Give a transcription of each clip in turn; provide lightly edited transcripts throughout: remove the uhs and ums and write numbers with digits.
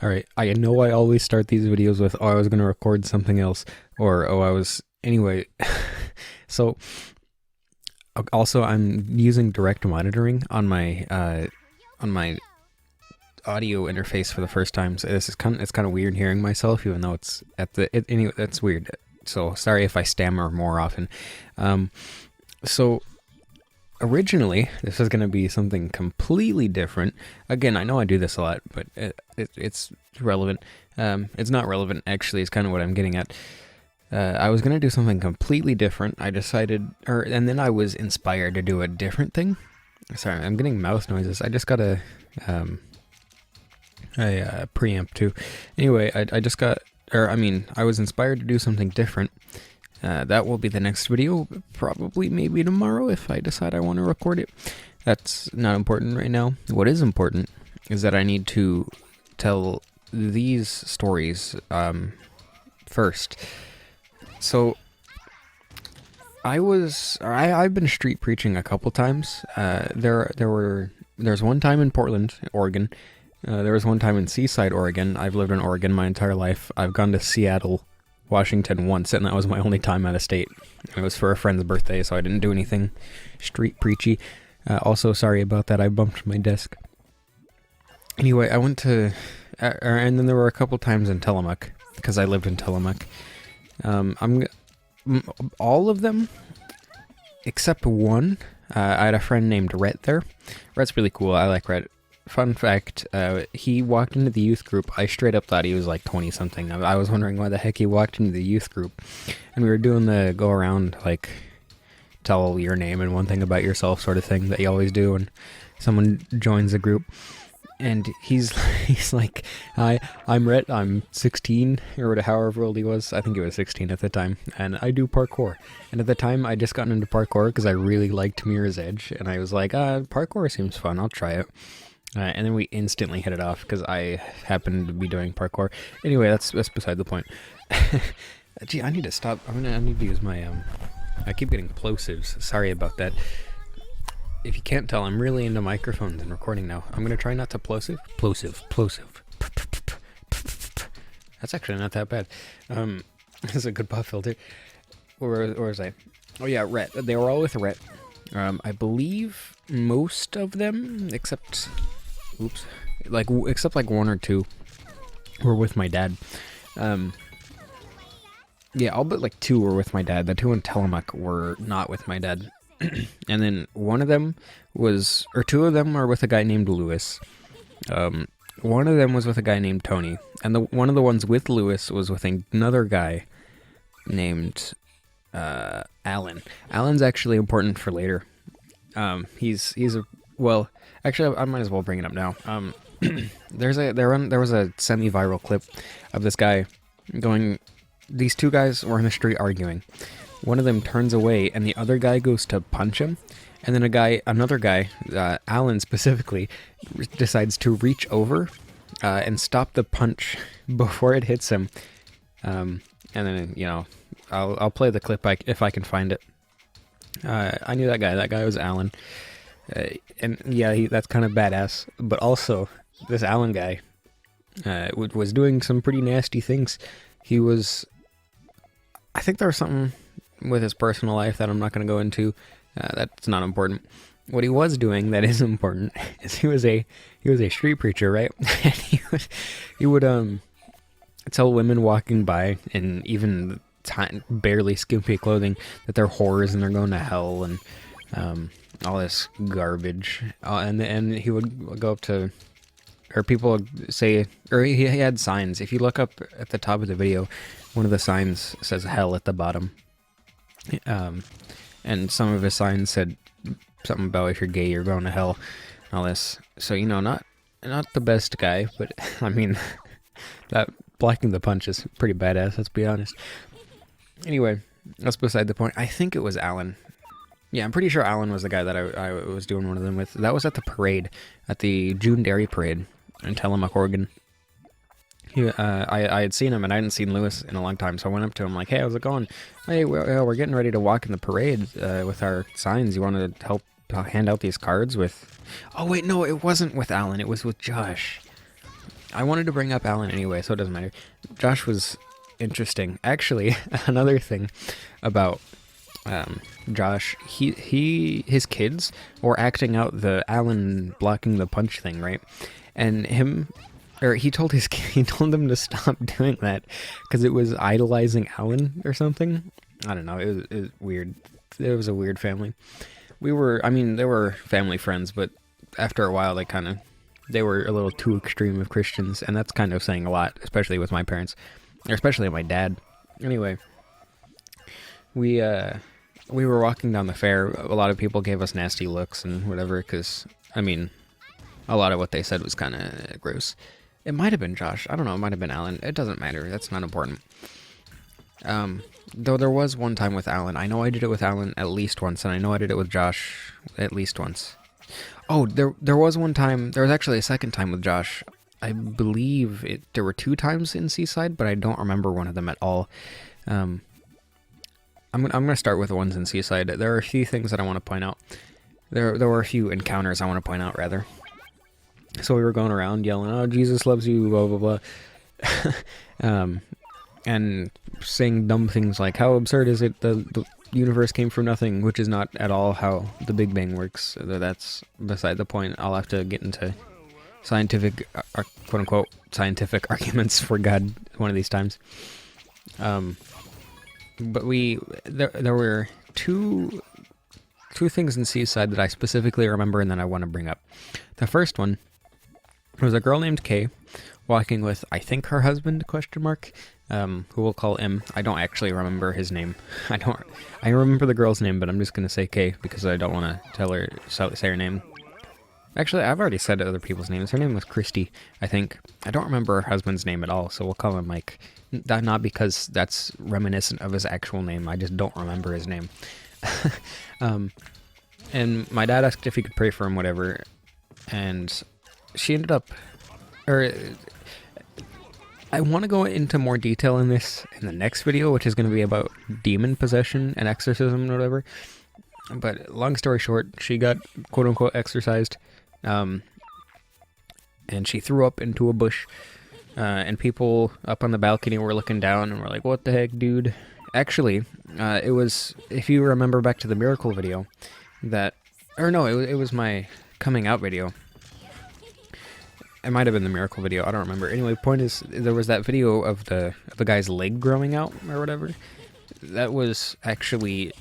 Alright, I know I always start these videos with, oh, I was going to record something else, or, oh, I was. Anyway, so also I'm using direct monitoring on my audio interface for the first time, so it's kind of weird hearing myself, even though it's anyway, that's weird. So sorry if I stammer more often. So originally, this was going to be something completely different. Again, I know I do this a lot, but it's relevant. It's not relevant, actually, is kind of what I'm getting at. I was going to do something completely different. I decided, and then I was inspired to do a different thing. Sorry, I'm getting mouth noises. I just got a preamp too. Anyway, I just got, I was inspired to do something different. That will be the next video, probably maybe tomorrow if I decide I want to record it. That's not important right now. What is important is that I need to tell these stories first. So I've been street preaching a couple times. There's one time in Portland, Oregon. There was one time in Seaside, Oregon. I've lived in Oregon my entire life. I've gone to Seattle, Washington once, and that was my only time out of state. It was for a friend's birthday, so I didn't do anything street preachy. Also, sorry about that. I bumped my desk. Anyway, I went to, and then there were a couple times in Tillamook because I lived in Tillamook. All of them except one. I had a friend named Rhett there. Rhett's really cool. I like Rhett. Fun fact, he walked into the youth group. I straight up thought he was like 20 something. I was wondering why the heck he walked into the youth group. And we were doing the go around, like, tell your name and one thing about yourself sort of thing that you always do when someone joins the group. And he's like, hi, I'm Rhett, I'm 16, or however old he was. I think he was 16 at the time, and I do parkour. And at the time, I just gotten into parkour because I really liked Mirror's Edge, and I was like, parkour seems fun, I'll try it. And then we instantly hit it off because I happened to be doing parkour. Anyway, that's beside the point. Gee, I need to stop. I need to use my, I keep getting plosives. Sorry about that. If you can't tell, I'm really into microphones and recording now. I'm going to try not to plosive. That's actually not that bad. This is a good pop filter. Where was I? Oh yeah, Rhett. They were all with Rhett. I believe most of them, except like one or two, were with my dad. Yeah, all but like two were with my dad. The two in Tillamook were not with my dad. And then one of them was, or two of them are with a guy named Lewis. One of them was with a guy named Tony, and one of the ones with Lewis was with another guy named Alan. Alan's actually important for later. He's actually I might as well bring it up now. There was a semi-viral clip of this guy going. These two guys were in the street arguing. One of them turns away, and the other guy goes to punch him. And then another guy, Alan specifically, decides to reach over and stop the punch before it hits him. And then, I'll play the clip if I can find it. I knew that guy. That guy was Alan. And yeah, that's kind of badass. But also, this Alan guy was doing some pretty nasty things. I think there was something with his personal life that I'm not going to go into. That's not important. What he was doing that is important is he was a street preacher, right? And he would tell women walking by in even barely skimpy clothing that they're whores and they're going to hell and all this garbage. And he would go up to, or people would say, or he had signs. If you look up at the top of the video, one of the signs says hell at the bottom. And some of his signs said something about if you're gay, you're going to hell, and all this. So, not the best guy, but I mean, that blocking the punch is pretty badass, let's be honest. Anyway, that's beside the point. I think it was Alan. Yeah, I'm pretty sure Alan was the guy that I was doing one of them with. That was at the parade, at the June Dairy Parade in Tillamook, Oregon. I had seen him, and I hadn't seen Lewis in a long time, so I went up to him like, hey, how's it going? Hey, we're getting ready to walk in the parade with our signs. You want to help hand out these cards with... Oh, wait, no, it wasn't with Alan. It was with Josh. I wanted to bring up Alan anyway, so it doesn't matter. Josh was interesting. Actually, another thing about Josh, his kids were acting out the Alan blocking the punch thing, right? And he told them to stop doing that because it was idolizing Alan or something. I don't know. It was weird. It was a weird family. They were family friends, but after a while, they were a little too extreme of Christians, and that's kind of saying a lot, especially with my parents, or especially my dad. Anyway, we were walking down the fair. A lot of people gave us nasty looks and whatever, because, a lot of what they said was kind of gross. It might have been Josh. I don't know. It might have been Alan. It doesn't matter. That's not important. Though there was one time with Alan. I know I did it with Alan at least once, and I know I did it with Josh at least once. Oh, there was one time. There was actually a second time with Josh. I believe there were 2 times in Seaside, but I don't remember one of them at all. I'm gonna start with the ones in Seaside. There are a few things that I want to point out. There were a few encounters I want to point out, rather. So we were going around yelling, "Oh, Jesus loves you," blah blah blah, and saying dumb things like, "How absurd is it? The universe came from nothing," which is not at all how the Big Bang works. That's beside the point. I'll have to get into scientific, quote unquote, scientific arguments for God one of these times. But there were two things in Seaside that I specifically remember and that I want to bring up. The first one was a girl named Kay walking with, I think, her husband, who we'll call M. I don't actually remember his name. I remember the girl's name, but I'm just going to say Kay because I don't want to say her name. Actually, I've already said other people's names. Her name was Christy, I think. I don't remember her husband's name at all, so we'll call him Mike. Not because that's reminiscent of his actual name. I just don't remember his name. And my dad asked if he could pray for him, whatever, and she ended up, I want to go into more detail in this in the next video, which is going to be about demon possession and exorcism and whatever. But long story short, she got quote unquote exorcised, and she threw up into a bush, and people up on the balcony were looking down and were like, "What the heck, dude?" Actually, it was, if you remember back to the miracle video, it was my coming out video. It might have been the miracle video. I don't remember. Anyway, point is, there was that video of the guy's leg growing out or whatever. That was actually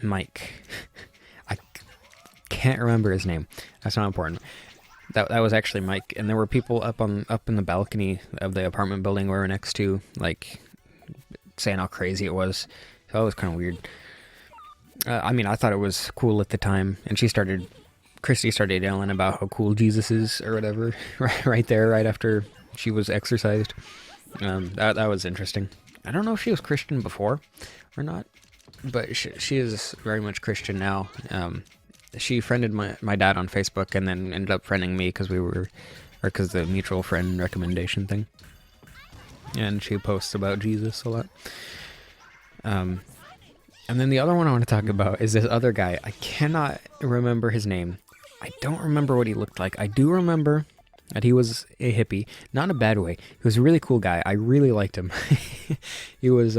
Mike. I can't remember his name. That's not important. That was actually Mike, and there were people up in the balcony of the apartment building we were next to, like, saying how crazy it was. So that was kind of weird. I thought it was cool at the time, and Christy started yelling about how cool Jesus is or whatever, right there, right after she was exorcised. That was interesting. I don't know if she was Christian before or not, but she is very much Christian now. She friended my dad on Facebook and then ended up friending me because the mutual friend recommendation thing. And she posts about Jesus a lot. And then the other one I want to talk about is this other guy. I cannot remember his name. I don't remember what he looked like. I do remember that he was a hippie. Not in a bad way. He was a really cool guy. I really liked him. He was,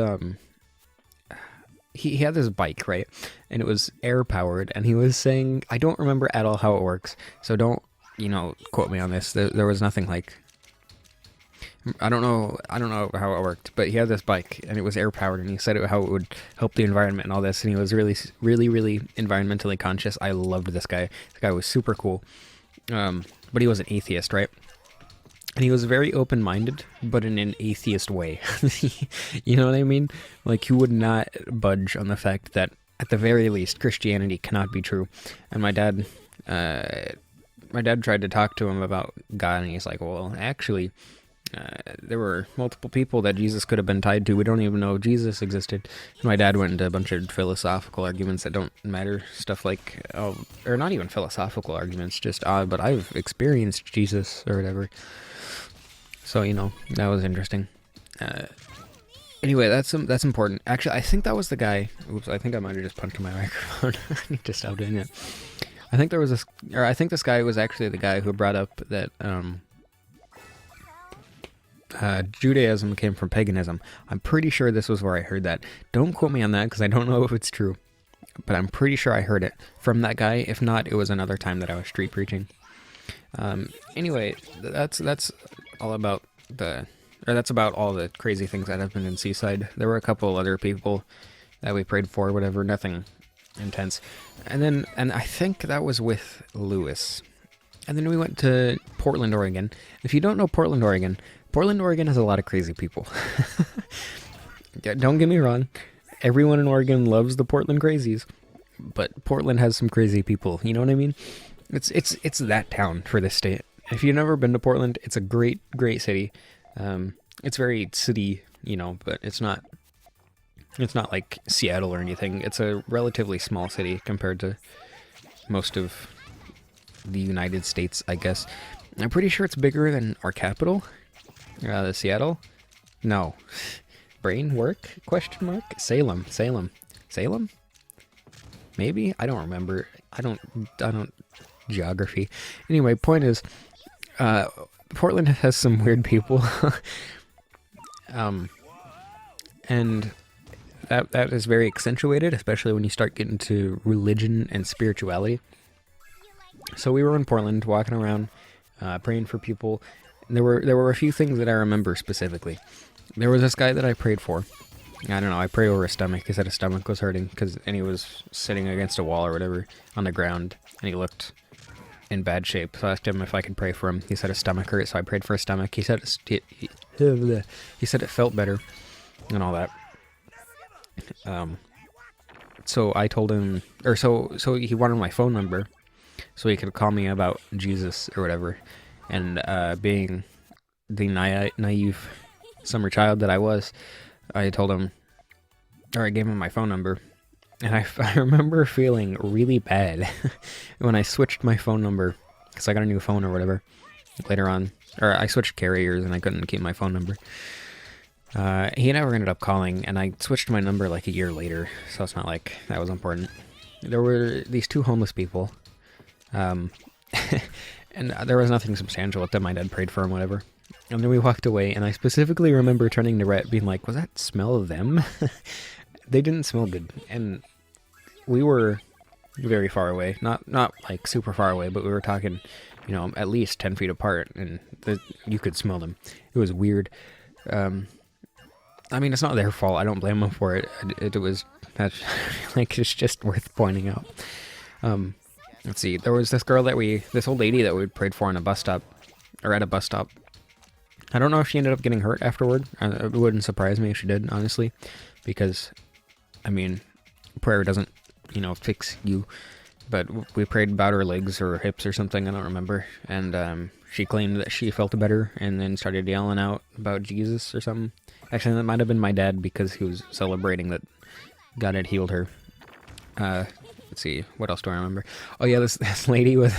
he had this bike, right? And it was air-powered. And he was saying, I don't remember at all how it works. So don't, quote me on this. There was nothing like... I don't know how it worked, but he had this bike and it was air powered, and he said how it would help the environment and all this, and he was really, really, really environmentally conscious. I loved this guy. This guy was super cool. But he was an atheist, right? And he was very open-minded, but in an atheist way. You know what I mean? Like, he would not budge on the fact that, at the very least, Christianity cannot be true. And my dad tried to talk to him about God, and he's like, well, actually... there were multiple people that Jesus could have been tied to. We don't even know if Jesus existed. And my dad went into a bunch of philosophical arguments that don't matter. Stuff like, or not even philosophical arguments, just, but I've experienced Jesus or whatever. So, that was interesting. Anyway, that's important. Actually, I think that was the guy. Oops, I think I might have just punched my microphone. I need to stop doing it. I think this guy was actually the guy who brought up that, Judaism came from paganism. I'm pretty sure this was where I heard that. Don't quote me on that because I don't know if it's true, but I'm pretty sure I heard it from that guy. If not, it was another time that I was street preaching. Anyway, that's all about that's about all the crazy things that happened in Seaside. There were a couple other people that we prayed for, whatever, nothing intense. And I think that was with Lewis. And then we went to Portland, Oregon. If you don't know Portland, Oregon has a lot of crazy people. Don't get me wrong. Everyone in Oregon loves the Portland crazies, but Portland has some crazy people. You know what I mean? It's that town for this state. If you've never been to Portland, it's a great city. It's very city, but it's not like Seattle or anything. It's a relatively small city compared to most of the United States, I guess. I'm pretty sure it's bigger than our capital, Seattle. No. Brain work? Question mark? Salem. Maybe? I don't remember. I don't geography. Anyway, point is, Portland has some weird people. And that is very accentuated, especially when you start getting to religion and spirituality. So we were in Portland, walking around, praying for people. And there were a few things that I remember specifically. There was this guy that I prayed for. I don't know, I prayed over his stomach. He said his stomach was hurting, and he was sitting against a wall or whatever on the ground, and he looked in bad shape. So I asked him if I could pray for him. He said his stomach hurt, so I prayed for his stomach. He said he said it felt better, and all that. So I told him, so he wanted my phone number, so he could call me about Jesus or whatever. And being the naive summer child that I was, I told him, or I gave him my phone number. And I remember feeling really bad when I switched my phone number, because I got a new phone or whatever later on. Or I switched carriers and I couldn't keep my phone number. He never ended up calling, and I switched my number like a year later, so it's not like that was important. There were these two homeless people, and there was nothing substantial with them. My dad prayed for them, whatever. And then we walked away, and I specifically remember turning to Rhett being like, was that smell of them? They didn't smell good, and we were very far away. Not like super far away, but we were talking, at least 10 feet apart, and you could smell them. It was weird. I mean, it's not their fault. I don't blame them for it. It's just worth pointing out. Let's see. There was this old lady that we prayed for on a bus stop, or at a bus stop. I don't know if she ended up getting hurt afterward. It wouldn't surprise me if she did, honestly, because, I mean, prayer doesn't, fix you. But we prayed about her legs or hips or something, I don't remember. And she claimed that she felt better and then started yelling out about Jesus or something. Actually, that might have been my dad, because he was celebrating that God had healed her. Let's see, what else do I remember? Oh yeah, this lady was,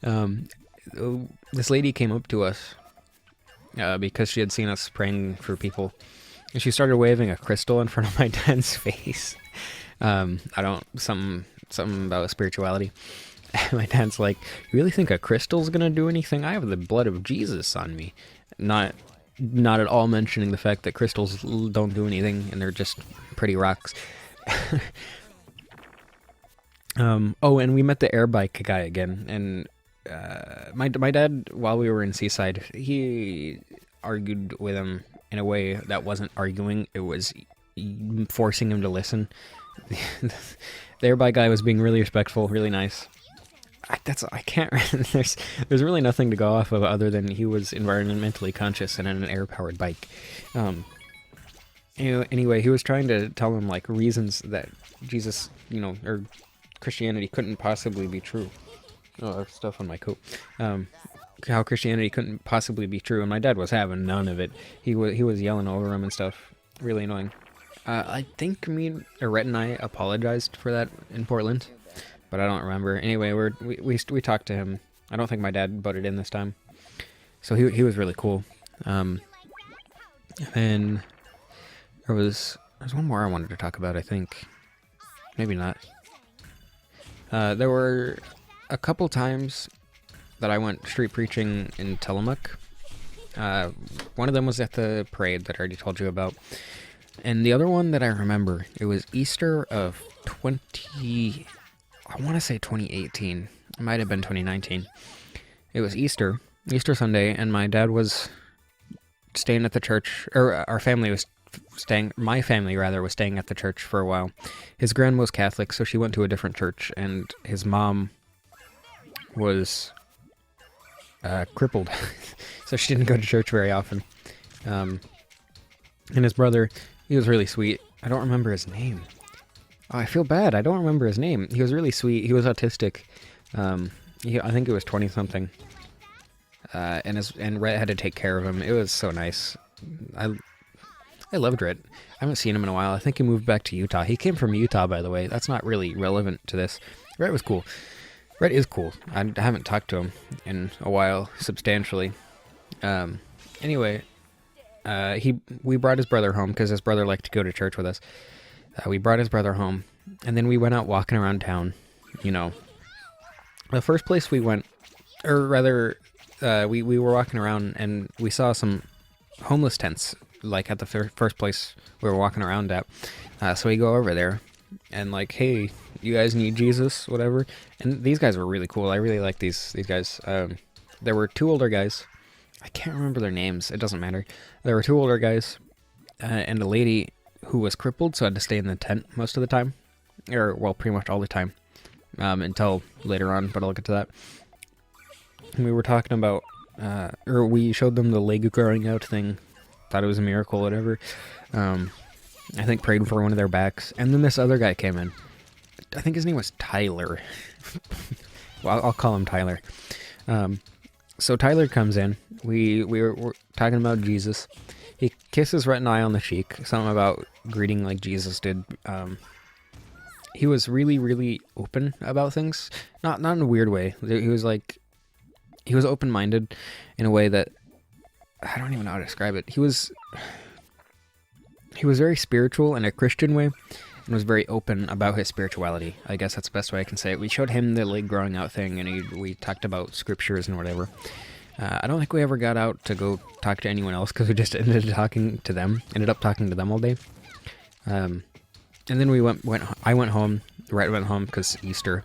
this lady came up to us because she had seen us praying for people, and she started waving a crystal in front of my dad's face. Something about spirituality. My dad's like, you really think a crystal's gonna do anything? I have the blood of Jesus on me. Not at all mentioning the fact that crystals don't do anything, and they're just pretty rocks. And we met the air bike guy again, and my dad, while we were in Seaside, he argued with him in a way that wasn't arguing. It was forcing him to listen. The air bike guy was being really respectful, really nice. I can't. There's really nothing to go off of other than he was environmentally conscious and in an air-powered bike. Anyway, he was trying to tell him like reasons that Jesus, or Christianity couldn't possibly be true. Oh, there's stuff on my coat. How Christianity couldn't possibly be true, and my dad was having none of it. He was yelling over him and stuff. Really annoying. I think Rhett and I apologized for that in Portland, but I don't remember. Anyway, we talked to him. I don't think my dad butted in this time, so he was really cool. And there's one more I wanted to talk about. I think maybe not. There were a couple times that I went street preaching in Tillamook, One of them was at the parade that I already told you about. And the other one that I remember, it was Easter of I want to say 2018. It might have been 2019. It was Easter Sunday, and my dad was staying at the church, or our family was staying, my family rather, was staying at the church for a while. His grandma was Catholic, so she went to a different church, and his mom was crippled, so she didn't go to church very often. And his brother, he was really sweet. I don't remember his name. Oh, I feel bad. I don't remember his name. He was really sweet. He was autistic. I think it was 20-something. And Rhett had to take care of him. It was so nice. I loved Rhett. I haven't seen him in a while. I think he moved back to Utah. He came from Utah, by the way. That's not really relevant to this. Rhett was cool. Rhett is cool. I haven't talked to him in a while, substantially. Anyway, we brought his brother home because his brother liked to go to church with us. We brought his brother home, and then we went out walking around town. You know, the first place we went, or rather, we were walking around and we saw some homeless tents, like at the first place we were walking around at. So we go over there and like, hey, you guys need Jesus, whatever. And these guys were really cool. I really like these guys. There were two older guys. I can't remember their names. It doesn't matter. There were two older guys and a lady who was crippled, so had to stay in the tent most of the time. Or, well, pretty much all the time. Until later on, but I'll get to that. And we were talking about, or we showed them the leg growing out thing. Thought it was a miracle, whatever. I think prayed for one of their backs. And then this other guy came in. I think his name was Tyler. Well, I'll call him Tyler. So Tyler comes in. We were talking about Jesus. He kisses Rhett and I on the cheek. Something about greeting like Jesus did. He was really, really open about things. Not in a weird way. He was open-minded in a way that I don't even know how to describe it. He was very spiritual in a Christian way, and was very open about his spirituality. I guess that's the best way I can say it. We showed him the leg growing out thing, and we talked about scriptures and whatever. I don't think we ever got out to go talk to anyone else because we just ended up talking to them all day. And then I went home. Rhett went home because Easter.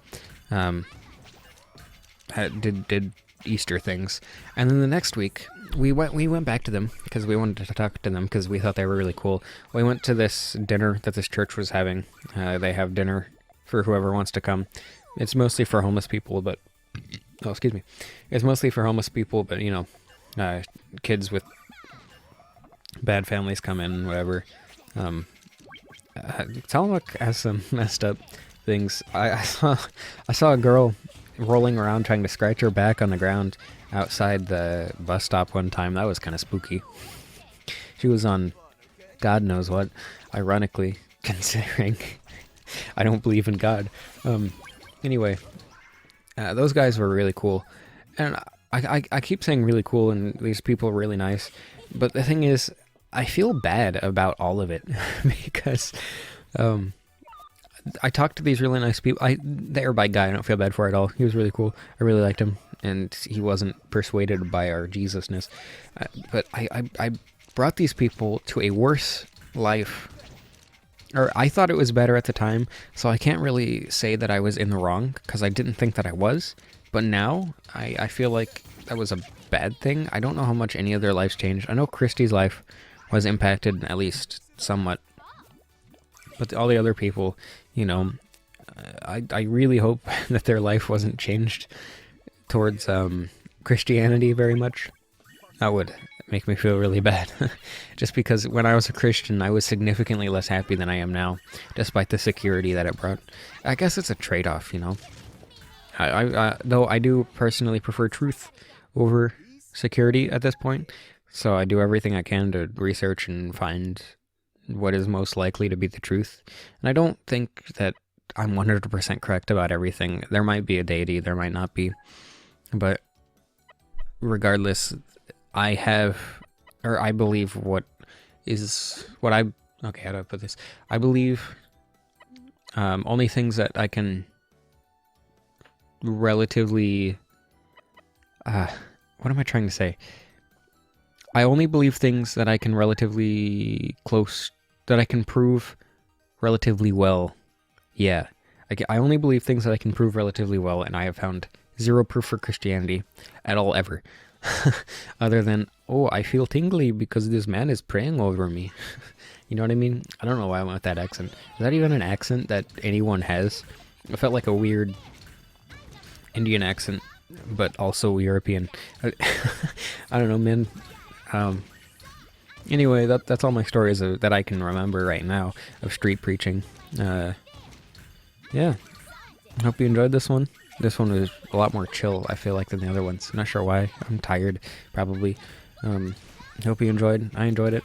Did Easter things, and then the next week we went back to them because we wanted to talk to them because we thought they were really cool. We went to this dinner that this church was having. They have dinner for whoever wants to come. It's mostly for homeless people, but it's mostly for homeless people, but you know, kids with bad families come in, whatever. Tillamook has some messed up things. I saw a girl rolling around trying to scratch her back on the ground outside the bus stop one time. That was kind of spooky. She was on God knows what, ironically, considering I don't believe in God. Anyway, those guys were really cool. And I keep saying really cool and these people are really nice. But the thing is, I feel bad about all of it because I talked to these really nice people. The airbike guy, I don't feel bad for at all. He was really cool. I really liked him, and he wasn't persuaded by our Jesusness. But I brought these people to a worse life, or I thought it was better at the time, so I can't really say that I was in the wrong, because I didn't think that I was. But now, I feel like that was a bad thing. I don't know how much any of their lives changed. I know Christy's life was impacted, at least somewhat. But all the other people, you know, I really hope that their life wasn't changed towards Christianity very much. That would make me feel really bad. Just because when I was a Christian, I was significantly less happy than I am now, despite the security that it brought. I guess it's a trade-off, you know. Though I do personally prefer truth over security at this point, so I do everything I can to research and find what is most likely to be the truth. And I don't think that I'm 100% correct about everything. There might be a deity, there might not be. But regardless, I believe okay, how do I put this? I believe only things that I can relatively, what am I trying to say? I only believe things that I can that I can prove relatively well. Yeah. I only believe things that I can prove relatively well, and I have found zero proof for Christianity at all ever. Other than, oh, I feel tingly because this man is praying over me. You know what I mean? I don't know why I went with that accent. Is that even an accent that anyone has? It felt like a weird Indian accent, but also European. I don't know, man. Anyway, that's all my stories that I can remember right now of street preaching. Yeah. Hope you enjoyed this one. This one was a lot more chill, I feel like, than the other ones. Not sure why. I'm tired, probably. Hope you enjoyed. I enjoyed it.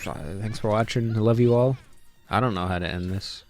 Thanks for watching. I love you all. I don't know how to end this.